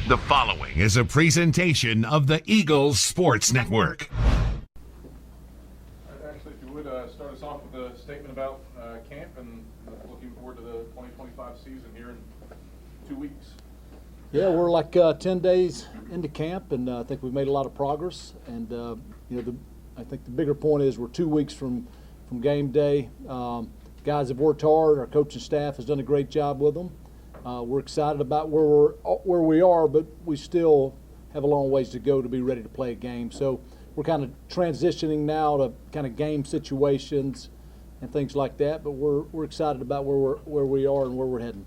The following is a presentation of the Eagles Sports Network. Actually, if you would start us off with a statement about camp and looking forward to the 2025 season here in 2 weeks. Yeah, we're like 10 days into camp, and I think we've made a lot of progress. And I think the bigger point is we're 2 weeks from game day. Guys have worked hard. Our coaching staff has done a great job with them. We're excited about where we are, but we still have a long ways to go to be ready to play a game. So we're kind of transitioning now to kind of game situations and things like that. But we're excited about where we are and where we're heading.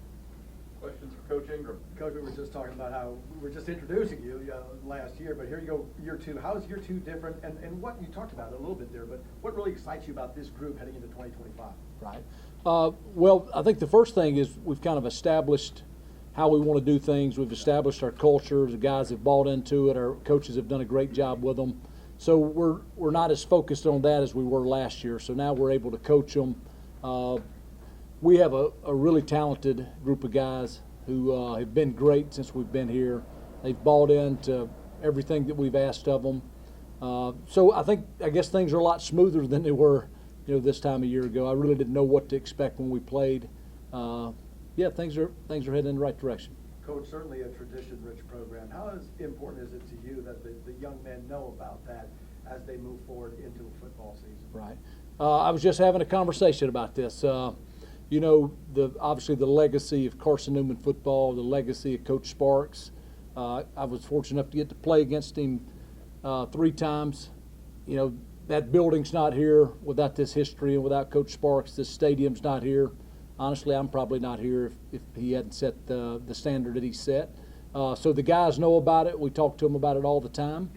Questions for Coach Ingram? Coach, we were just talking about how we were just introducing you last year, but here you go, year two. How is year two different? And what you talked about it a little bit there, but what really excites you about this group heading into 2025? Right. Well, I think the first thing is we've kind of established how we want to do things. We've established our culture. The guys have bought into it. Our coaches have done a great job with them. So we're not as focused on that as we were last year. So now we're able to coach them. We have a really talented group of guys who have been great since we've been here. They've bought into everything that we've asked of them. So I guess things are a lot smoother than they were, this time a year ago. I really didn't know what to expect when we played. Things are heading in the right direction. Coach, certainly a tradition-rich program. How important is it to you that the young men know about that as they move forward into a football season? Right. I was just having a conversation about this. Obviously the legacy of Carson-Newman Football, the legacy of Coach Sparks. I was fortunate enough to get to play against him 3 times. That building's not here without this history, and without Coach Sparks, this stadium's not here. Honestly, I'm probably not here if he hadn't set the standard that he set. So the guys know about it. We talk to them about it all the time,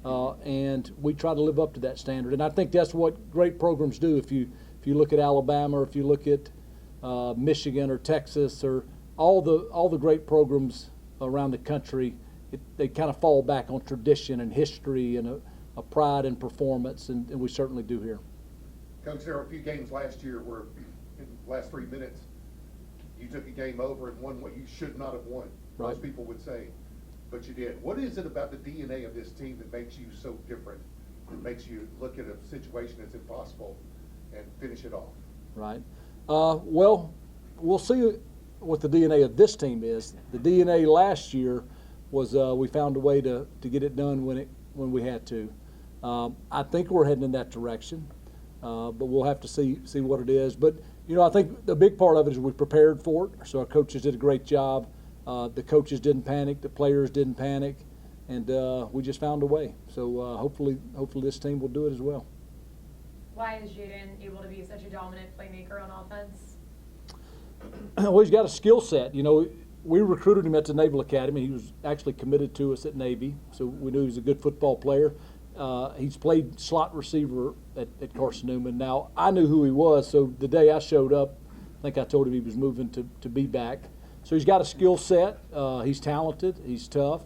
and we try to live up to that standard. And I think that's what great programs do. If you look at Alabama, or if you look at Michigan or Texas, or all the great programs around the country, they kind of fall back on tradition and history and a pride in performance, and we certainly do here. Coach, there were a few games last year where in the last 3 minutes you took a game over and won what you should not have won, right. Most people would say, but you did. What is it about the DNA of this team that makes you so different, that makes you look at a situation that's impossible and finish it off? Right. Well, we'll see what the DNA of this team is. The DNA last year was we found a way to get it done when we had to. I think we're heading in that direction, but we'll have to see what it is. But I think the big part of it is we prepared for it. So our coaches did a great job. The coaches didn't panic, the players didn't panic, and we just found a way. So hopefully this team will do it as well. Why is Jaden able to be such a dominant playmaker on offense? Well, he's got a skill set. We recruited him at the Naval Academy. He was actually committed to us at Navy, so we knew he was a good football player. He's played slot receiver at Carson-Newman. Now, I knew who he was, so the day I showed up, I think I told him he was moving to be back. So he's got a skill set. He's talented. He's tough.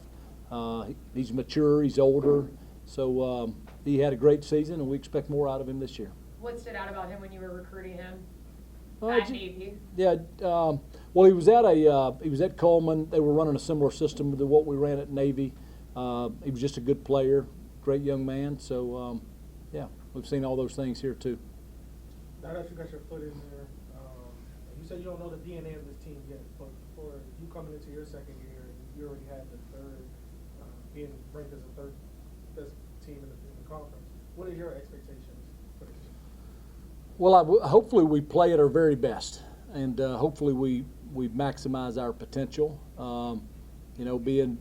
He's mature. He's older. So he had a great season, and we expect more out of him this year. What stood out about him when you were recruiting him at Navy? Yeah. Well, he was at Coleman. They were running a similar system to what we ran at Navy. He was just a good player, great young man. So, we've seen all those things here too. Now that you got your foot in there, you said you don't know the DNA of this team yet, but for you coming into your second year, you already had the third, being ranked as the third best team in the conference. What are your expectations for this year? Well, hopefully we play at our very best, and hopefully we maximize our potential. Being,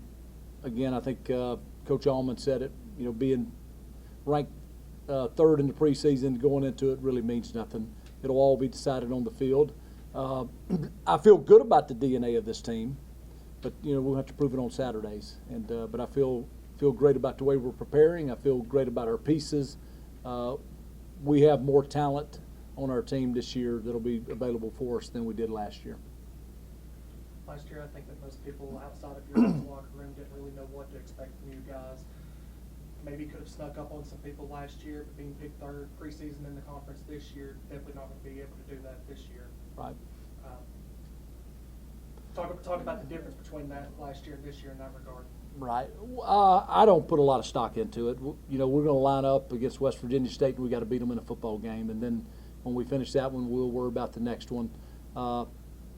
again, I think Coach Allman said it, being ranked third in the preseason going into it really means nothing. It'll all be decided on the field. I feel good about the DNA of this team, but we'll have to prove it on Saturdays. And but I feel great about the way we're preparing. I feel great about our pieces. We have more talent on our team this year that'll be available for us than we did last year. Last year, I think that most people outside of your locker room didn't really know what to expect from you guys. Maybe could have snuck up on some people last year, but being picked third preseason in the conference this year, definitely not going to be able to do that this year. Right. Talk about the difference between that last year and this year in that regard. Right. I don't put a lot of stock into it. You know, we're going to line up against West Virginia State, and we got to beat them in a football game. And then when we finish that one, we'll worry about the next one.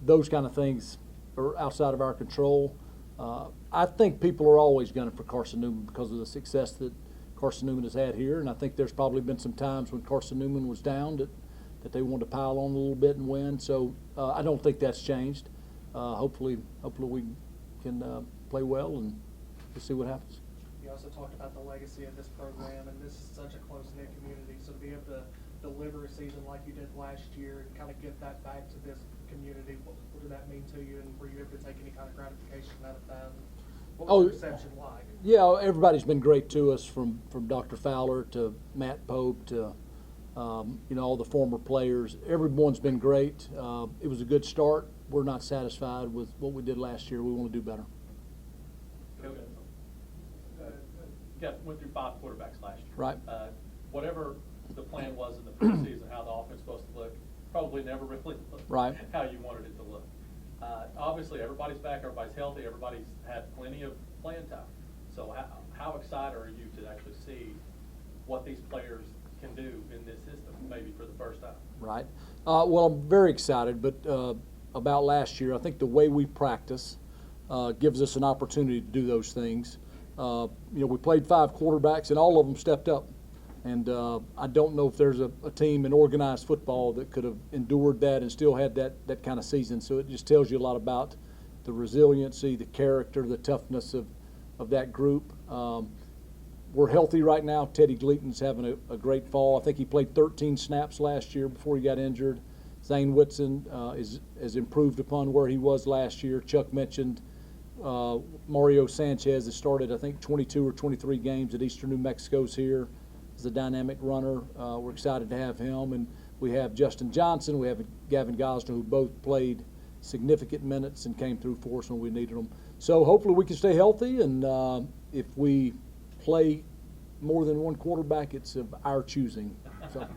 Those kind of things are outside of our control. I think people are always gunning for Carson-Newman because of the success that Carson-Newman has had here. And I think there's probably been some times when Carson-Newman was down that they wanted to pile on a little bit and win. So I don't think that's changed. Hopefully we can play well, and we'll see what happens. You also talked about the legacy of this program, and this is such a close-knit community. So to be able to deliver a season like you did last year and kind of give that back to this community, what did that mean to you? And were you able to take any kind of gratification out of that? What was the reception like? Yeah, everybody's been great to us, from Dr. Fowler to Matt Pope to you know, all the former players. Everyone's been great. It was a good start. We're not satisfied with what we did last year. We want to do better. Went through 5 quarterbacks last year. Right. Whatever the plan was in the preseason, how the offense was supposed to look, probably never really looked Right. how you wanted it to look. Obviously, everybody's back, everybody's healthy, everybody's had plenty of playing time. So how excited are you to actually see what these players can do in this system, maybe for the first time? Right. Well, I'm very excited, but about last year, I think the way we practice gives us an opportunity to do those things. You know, we played 5 quarterbacks, and all of them stepped up. And I don't know if there's a team in organized football that could have endured that and still had that kind of season. So it just tells you a lot about the resiliency, the character, the toughness of that group. We're healthy right now. Teddy Gleaton's having a great fall. I think he played 13 snaps last year before he got injured. Zane Whitson has improved upon where he was last year. Chuck mentioned Mario Sanchez has started, I think, 22 or 23 games at Eastern New Mexico's here. He's a dynamic runner. We're excited to have him. And we have Justin Johnson. We have Gavin Gosner, who both played significant minutes and came through for us when we needed them. So hopefully we can stay healthy, and if we play more than one quarterback, it's of our choosing. So.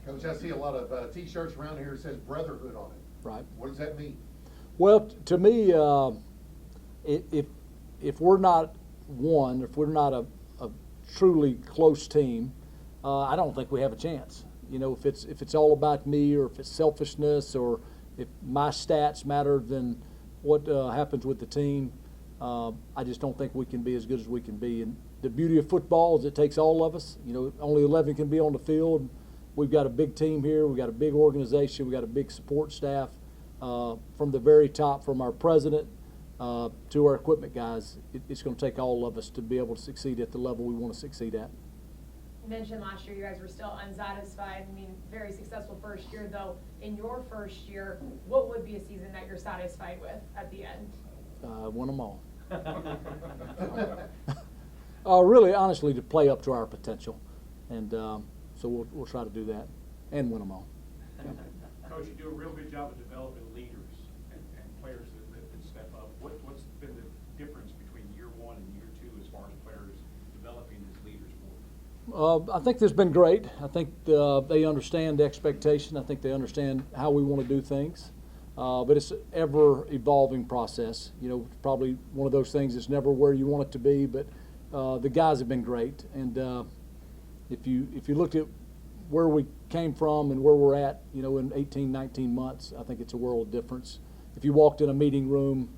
Coach, I see a lot of T-shirts around here that says brotherhood on it. Right. What does that mean? Well, to me, if we're not one, if we're not a truly close team, I don't think we have a chance. You know, if it's all about me, or if it's selfishness, or if my stats matter than what happens with the team, I just don't think we can be as good as we can be. And the beauty of football is it takes all of us. You know, only 11 can be on the field. We've got a big team here. We've got a big organization. We've got a big support staff. From the very top, from our president to our equipment guys, it's going to take all of us to be able to succeed at the level we want to succeed at. You mentioned last year you guys were still unsatisfied. I mean, very successful first year, though. In your first year, what would be a season that you're satisfied with at the end? Win them all. Really, honestly, to play up to our potential. And so we'll try to do that and win them all. Yeah. Coach, you do a real good job of developing leaders and players that can step up. What's been the difference between year 1 and year 2 as far as players developing as leaders for? I think this has been great. I think they understand the expectation. I think they understand how we want to do things. But it's an ever-evolving process. You know, probably one of those things that's never where you want it to be. But the guys have been great. And if you looked at where we came from and where we're at, you know, in 18, 19 months, I think it's a world of difference. If you walked in a meeting room,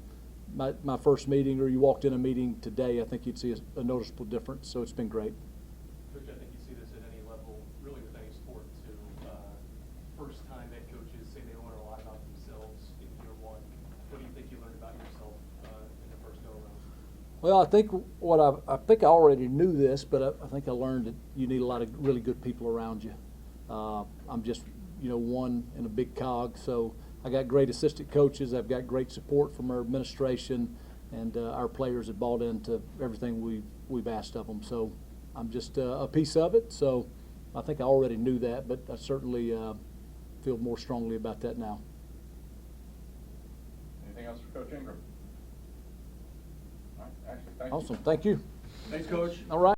my first meeting, or you walked in a meeting today, I think you'd see a noticeable difference. So it's been great. Coach, I think you see this at any level, really with any sport, too. First-time head coaches say they learn a lot about themselves in year 1. What do you think you learned about yourself in the first go-around? Well, I think I already knew this, but I think I learned that you need a lot of really good people around you. I'm just, you know, one in a big cog, so I got great assistant coaches. I've got great support from our administration, and our players have bought into everything we've asked of them. So I'm just a piece of it. So I think I already knew that, but I certainly feel more strongly about that now. Anything else for Coach Ingram? All right, Ashley, thank you. Awesome. Thank you. Thanks, Coach. All right.